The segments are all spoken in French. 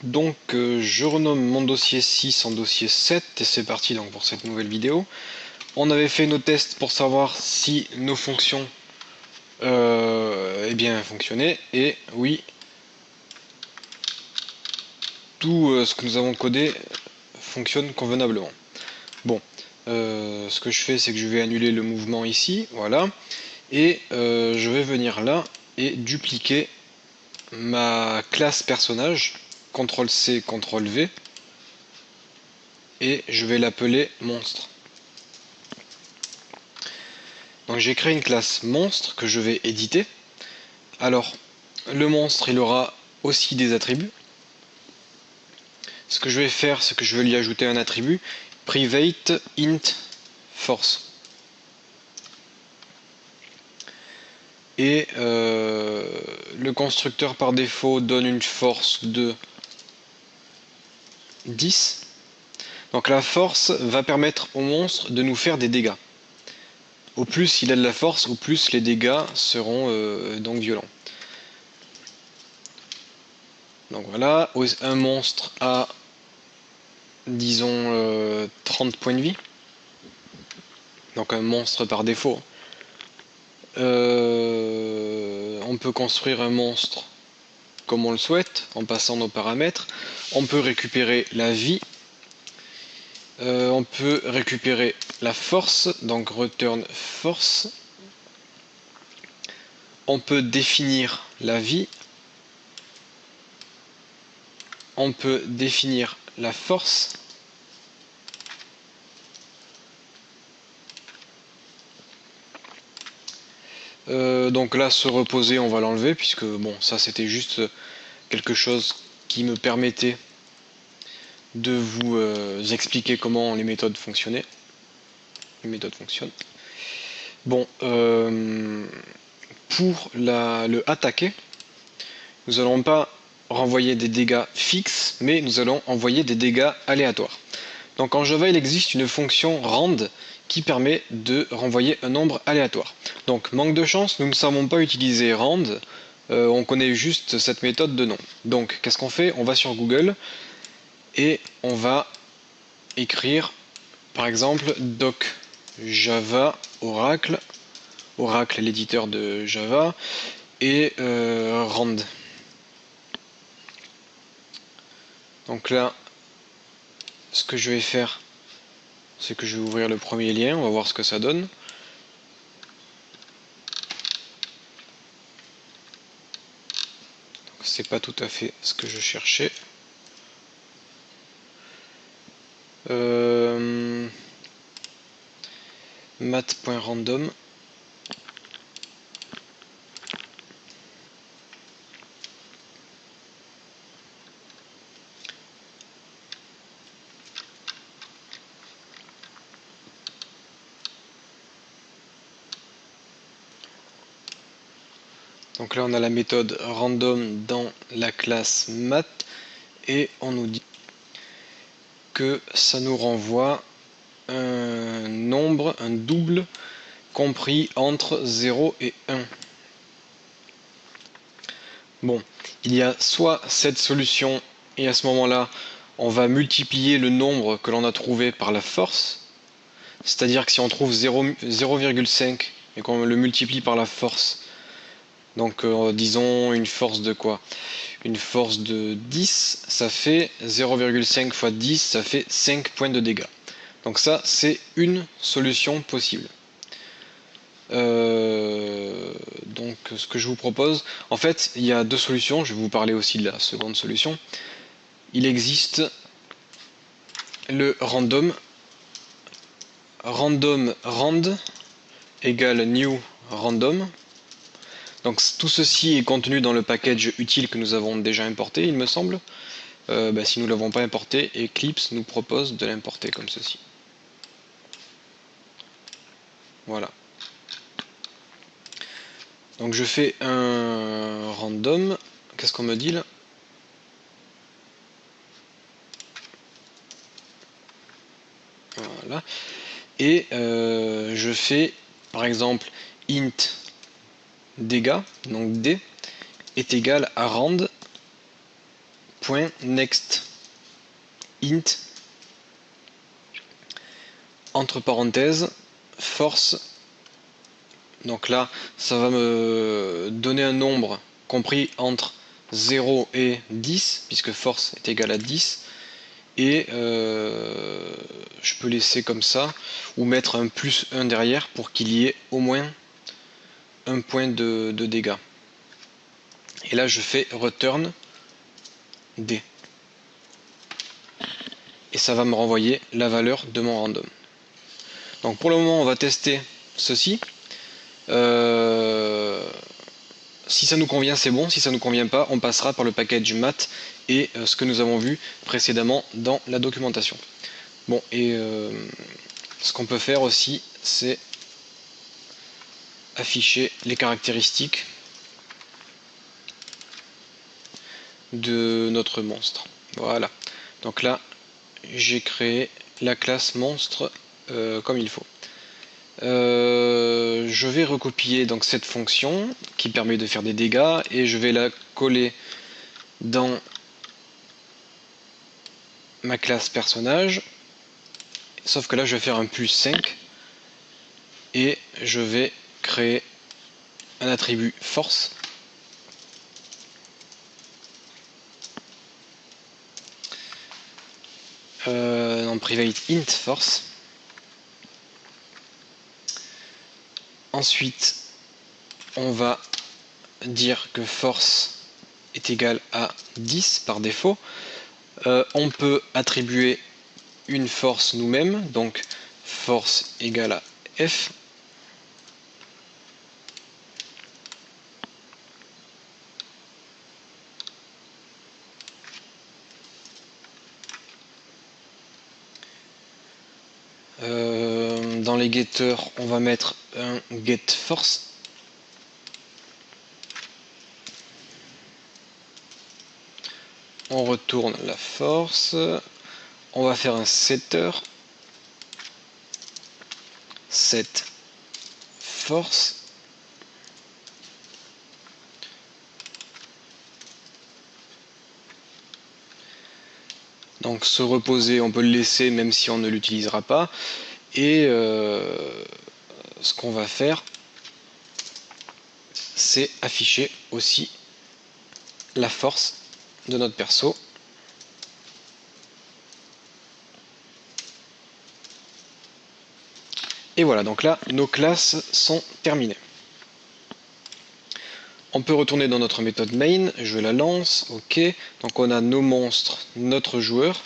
Donc je renomme mon dossier 6 en dossier 7 et c'est parti donc pour cette nouvelle vidéo. On avait fait nos tests pour savoir si nos fonctions fonctionnaient, et oui, tout ce que nous avons codé fonctionne convenablement. Bon, ce que je fais, c'est que je vais annuler le mouvement ici, voilà, et je vais venir là et dupliquer ma classe personnage, CTRL-C, CTRL-V, et je vais l'appeler monstre. Donc j'ai créé une classe monstre que je vais éditer. Alors, le monstre, il aura aussi des attributs. Ce que je vais faire, c'est que je vais lui ajouter un attribut, private int force. Et le constructeur par défaut donne une force de 10. Donc la force va permettre au monstre de nous faire des dégâts. Au plus il a de la force, au plus les dégâts seront donc violents. Donc voilà, un monstre a, disons, 30 points de vie. Donc un monstre par défaut. On peut construire un monstre comme on le souhaite, en passant nos paramètres. On peut récupérer la vie. On peut récupérer la force, donc return force. On peut définir la vie. On peut définir la force. Donc là, se reposer, on va l'enlever, puisque bon, ça c'était juste quelque chose qui me permettait de vous expliquer comment les méthodes fonctionnaient. Les méthodes fonctionnent. Bon, pour le attaquer, nous n'allons pas renvoyer des dégâts fixes, mais nous allons envoyer des dégâts aléatoires. Donc en Java, il existe une fonction rand qui permet de renvoyer un nombre aléatoire. Donc manque de chance, nous ne savons pas utiliser rand, on connaît juste cette méthode de nom. Donc qu'est-ce qu'on fait? On va sur Google et on va écrire par exemple doc Java Oracle, Oracle l'éditeur de Java, et rand. Donc là, ce que je vais faire, c'est que je vais ouvrir le premier lien, on va voir ce que ça donne. C'est pas tout à fait ce que je cherchais. Math.random. Donc là on a la méthode random dans la classe math et on nous dit que ça nous renvoie un nombre, un double compris entre 0 et 1. Bon, il y a soit cette solution et à ce moment-là on va multiplier le nombre que l'on a trouvé par la force, c'est-à-dire que si on trouve 0,5 et qu'on le multiplie par la force, donc disons une force de quoi? Une force de 10, ça fait 0,5 fois 10, ça fait 5 points de dégâts. Donc ça, c'est une solution possible. Donc ce que je vous propose, en fait, il y a deux solutions, je vais vous parler aussi de la seconde solution. Il existe le random rand égale new random. Donc tout ceci est contenu dans le package utile que nous avons déjà importé, il me semble. Si nous ne l'avons pas importé, Eclipse nous propose de l'importer comme ceci. Voilà. Donc je fais un random. Qu'est-ce qu'on me dit là? Voilà. Et je fais par exemple int dégâts, donc d est égal à rand point next int entre parenthèses force. Donc là ça va me donner un nombre compris entre 0 et 10 puisque force est égal à 10, et je peux laisser comme ça ou mettre un plus 1 derrière pour qu'il y ait au moins un point de dégâts. Et là je fais return D et ça va me renvoyer la valeur de mon random. Donc pour le moment on va tester ceci. Si ça nous convient c'est bon, si ça nous convient pas on passera par le package mat et ce que nous avons vu précédemment dans la documentation. Bon, et ce qu'on peut faire aussi c'est afficher les caractéristiques de notre monstre. Voilà, donc là j'ai créé la classe monstre comme il faut. Je vais recopier donc cette fonction qui permet de faire des dégâts et je vais la coller dans ma classe personnage, sauf que là je vais faire un plus 5 et je vais créer un attribut force en private int force. Ensuite on va dire que force est égal à 10 par défaut. On peut attribuer une force nous-mêmes, donc force égale à F. Dans les getters, on va mettre un get force. On retourne la force. On va faire un setter. Set force. Donc se reposer, on peut le laisser même si on ne l'utilisera pas. Et ce qu'on va faire, c'est afficher aussi la force de notre perso. Et voilà, donc là, nos classes sont terminées. On peut retourner dans notre méthode main, je la lance, ok. Donc on a nos monstres, notre joueur.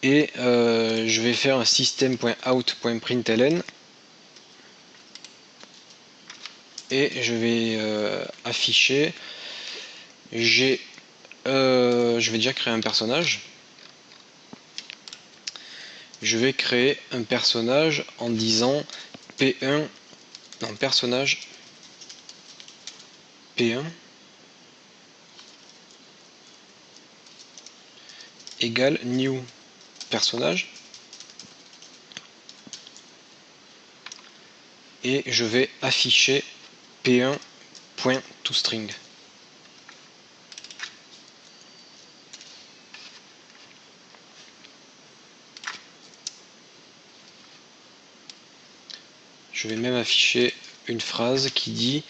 Et je vais faire un system.out.println. Et je vais afficher, je vais déjà créer un personnage. Je vais créer un personnage en disant P1, non, personnage P1 égale new personnage. Et je vais afficher P1.toString. Je vais même afficher une phrase qui dit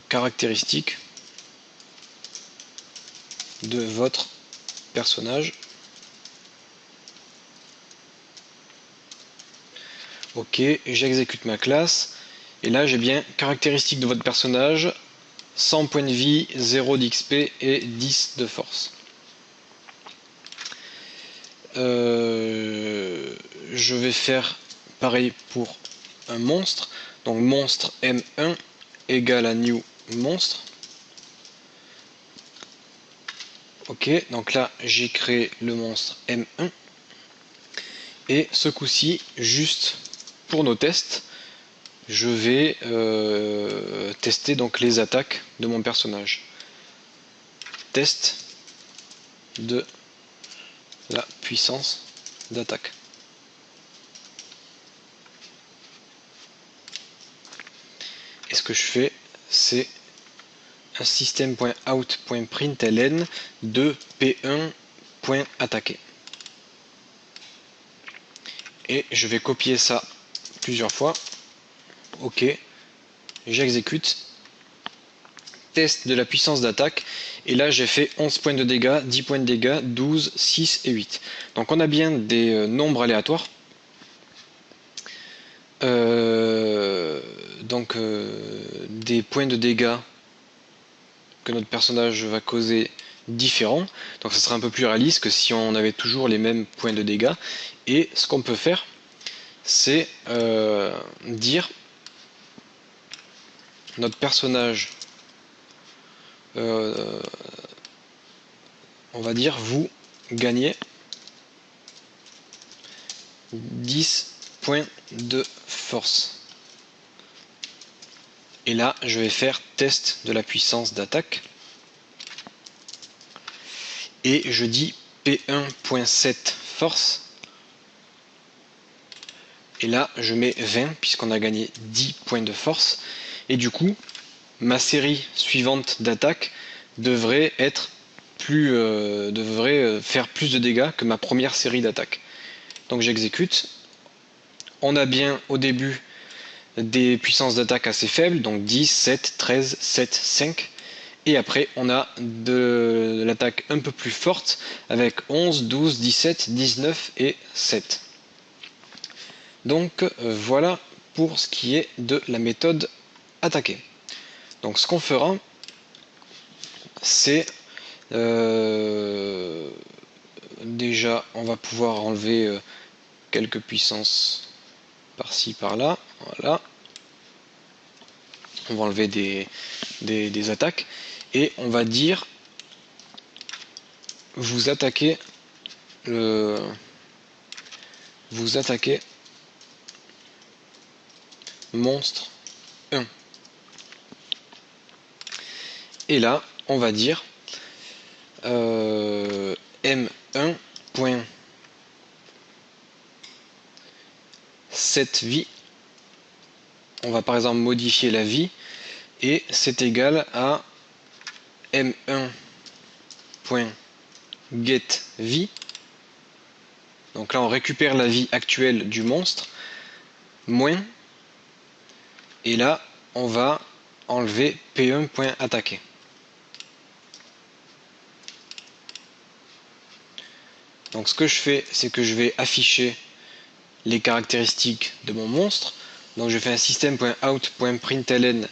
caractéristique de votre personnage. Ok, j'exécute ma classe et là j'ai bien caractéristique de votre personnage, 100 points de vie, 0 d'XP et 10 de force. Je vais faire pareil pour un monstre, donc monstre M1 égale à new monstre. Ok, donc là j'ai créé le monstre M1 et ce coup-ci, juste pour nos tests, je vais tester donc les attaques de mon personnage. Test de la puissance d'attaque. Et ce que je fais, c'est system.out.println de p1.attaquer. Et je vais copier ça plusieurs fois. Ok, j'exécute. Test de la puissance d'attaque. Et là, j'ai fait 11 points de dégâts, 10 points de dégâts, 12, 6 et 8. Donc on a bien des nombres aléatoires. Des points de dégâts que notre personnage va causer différents. Donc ça sera un peu plus réaliste que si on avait toujours les mêmes points de dégâts. Et ce qu'on peut faire, c'est dire notre personnage, on va dire vous gagnez 10 points de force. Et là, je vais faire test de la puissance d'attaque. Et je dis P1.7 force. Et là, je mets 20 puisqu'on a gagné 10 points de force. Et du coup, ma série suivante d'attaque devrait être devrait faire plus de dégâts que ma première série d'attaque. Donc j'exécute. On a bien au début des puissances d'attaque assez faibles, donc 10, 7, 13, 7, 5. Et après, on a de l'attaque un peu plus forte avec 11, 12, 17, 19 et 7. Donc voilà pour ce qui est de la méthode attaquer. Donc ce qu'on fera, c'est déjà on va pouvoir enlever quelques puissances par-ci par-là. Voilà. On va enlever des attaques et on va dire vous attaquez monstre 1. Et là, on va dire M1.7 vie. On va par exemple modifier la vie et c'est égal à M1.get vie. Donc là, on récupère la vie actuelle du monstre, moins, et là, on va enlever P1.attaquer. Donc ce que je fais, c'est que je vais afficher les caractéristiques de mon monstre. Donc je fais un system.out.println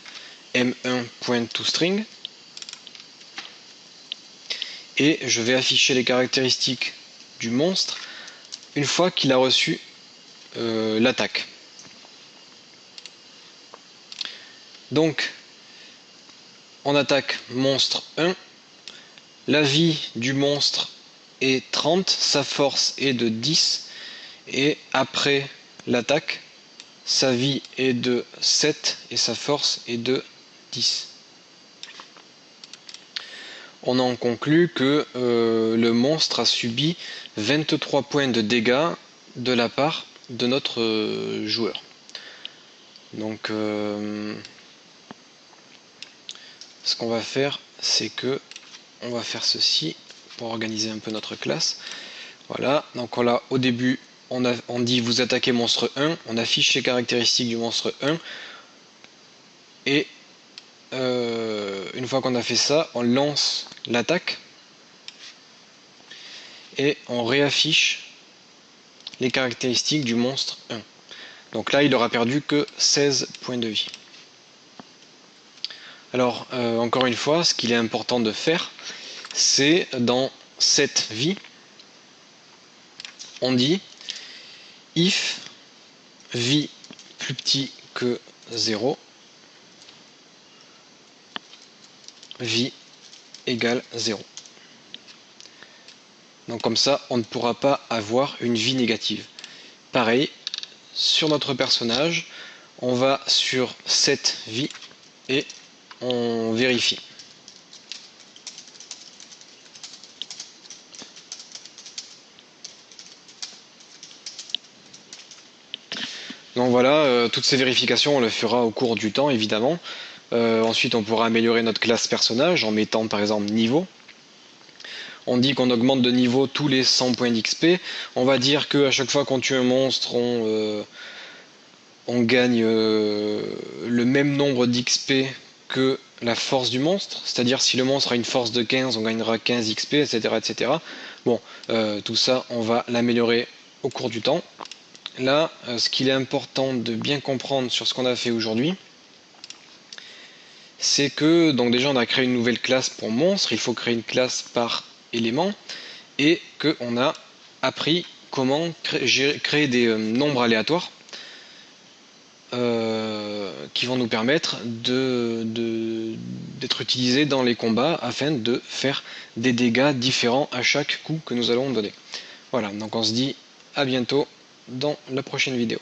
m1.toString et je vais afficher les caractéristiques du monstre une fois qu'il a reçu l'attaque. Donc on attaque monstre 1, la vie du monstre est 30, sa force est de 10 et après l'attaque sa vie est de 7 et sa force est de 10. On en conclut que le monstre a subi 23 points de dégâts de la part de notre joueur. Donc ce qu'on va faire, c'est que on va faire ceci pour organiser un peu notre classe. Voilà, donc on a, au début on dit vous attaquez monstre 1, on affiche les caractéristiques du monstre 1 et une fois qu'on a fait ça, on lance l'attaque et on réaffiche les caractéristiques du monstre 1. Donc là, il aura perdu que 16 points de vie. Alors, encore une fois, ce qu'il est important de faire, c'est dans cette vie, on dit if vie plus petit que 0, vie égale 0. Donc comme ça, on ne pourra pas avoir une vie négative. Pareil, sur notre personnage, on va sur cette vie et on vérifie. Donc voilà, toutes ces vérifications, on le fera au cours du temps, évidemment. Ensuite, on pourra améliorer notre classe personnage en mettant par exemple niveau. On dit qu'on augmente de niveau tous les 100 points d'XP. On va dire qu'à chaque fois qu'on tue un monstre, on gagne le même nombre d'XP que la force du monstre. C'est-à-dire si le monstre a une force de 15, on gagnera 15 XP, etc. etc. Bon, tout ça, on va l'améliorer au cours du temps. Là, ce qu'il est important de bien comprendre sur ce qu'on a fait aujourd'hui, c'est que, donc déjà on a créé une nouvelle classe pour monstre, il faut créer une classe par élément, et qu'on a appris comment créer des nombres aléatoires qui vont nous permettre d'être utilisés dans les combats afin de faire des dégâts différents à chaque coup que nous allons donner. Voilà, donc on se dit à bientôt dans la prochaine vidéo.